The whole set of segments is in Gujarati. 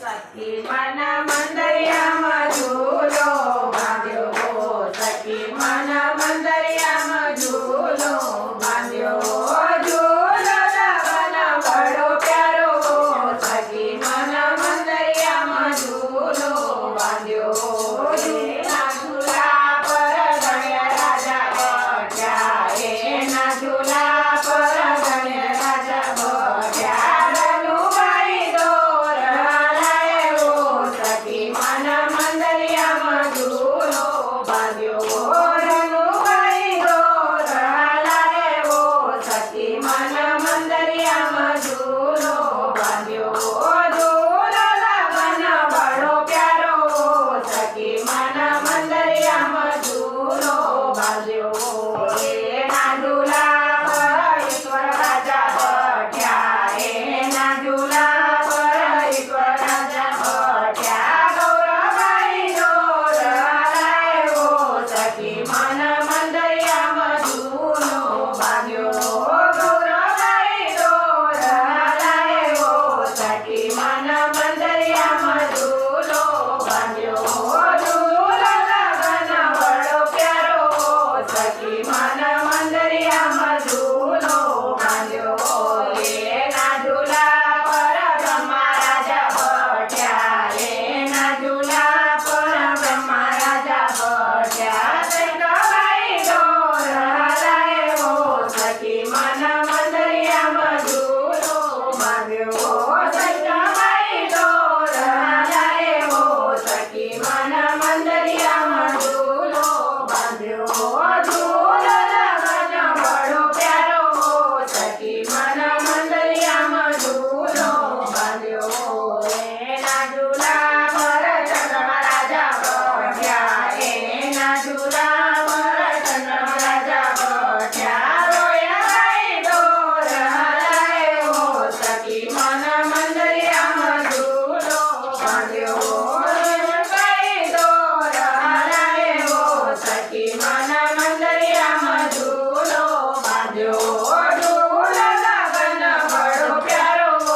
સખી મન મંદરિયામાં ઝૂલો બાંધ્યો, સખી મન મંદરિયામાં ઝૂલો બાંધ્યો, ઝૂલો લગન બડો પ્યારો, સખી મન મંદરિયામાં ઝૂલો બાંધ્યો, એના ઝૂલા પર ગણ્યા રાજા બેઠ્યા, એના ઝૂલા પર ગણ્યા રાજા બેઠ્યા, રનુભાઈ દોર હલાવ્યો, સખી મન મંદરિયામાં ઝૂલો બાંધ્યો, રનુભાઈ દોર હલાવ્યો, સખી મન મંદરિયામાં ઝૂલો બાંધ્યો, ઝૂલો લગન બડો પ્યારો, સખી મન મંદરિયામાં ઝૂલો બાંધ્યો, એના ઝૂલા પર ઈશ્વર રાજા બેઠ્યા, એના ઝૂલા પર ઈશ્વર રાજા બેઠ્યા, ગૌરભાઈ દોર હલાવ્યો, સખી મન મંદરિયામાં ઝૂલો બાંધ્યો, ગૌરભાઈ દોર હલાવ્યો, સખી મન મંદરિયામાં ઝૂલો બાંધ્યો, ઝૂલો લગન બડો પ્યારો, સખી મન મંદરિયામાં ઝૂલો બાંધ્યો, એના ઝૂલા પર બ્રહ્મા રાજા બેઠ્યા, એના ઝૂલા પર બ્રહ્મા રાજા બેઠ્યા, સૈકભાઈ દોર હલાવ્યો, સખી મન મંદરિયામાં ઝૂલો બાંધ્યો, સૈકભાઈ દોર હલાવ્યો, સખી મન મંદરિયામાં ઝૂલો બાંધ્યો, ઝૂલો લગન બડો પ્યારો, સખી મન મંદરિયામાં ઝૂલો બાંધ્યો, એના ઝૂલા પર ચંદ્રમા રાજા બેઠ્યા, એના ઝૂલા પર ચંદ્રમા રાજા બેઠ્યા, રોયાભાઈ દોર હલાવ્યો, સખી મન મંદરિયામાં ઝૂલો બાંધ્યો, રોયાભાઈ દોર હલાવ્યો, સખી મન મંદરિયામાં ઝૂલો બાંધ્યો, ઝૂલો લગન બડો પ્યારો,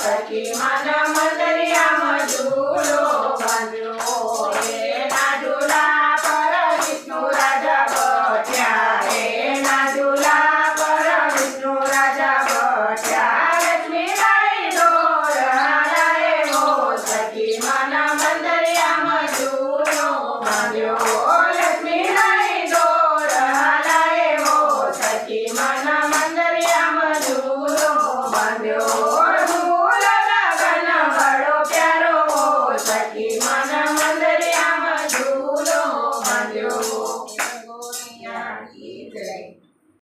સખી મન મંદરિયામાં ઝૂલો બાંધ્યો, એના ઝૂલા પર વિષ્ણુ રાજા બેઠ્યા, એના ઝૂલા પર વિષ્ણુ રાજા બેઠ્યા, લક્ષ્મીબાઈ દોર હલાવ્યો, સખી મન મંદરિયામાં ઝૂલો બાંધ્યો, લક્ષ્મીબાઈ દોર હલાવ્યો, સખી મન મંદરિયામાં ઝૂલો બાંધ્યો, ઝૂલો લગન બડો પ્યારો, સખી મન મંદરિયામાં ઝૂલો બાંધ્યો.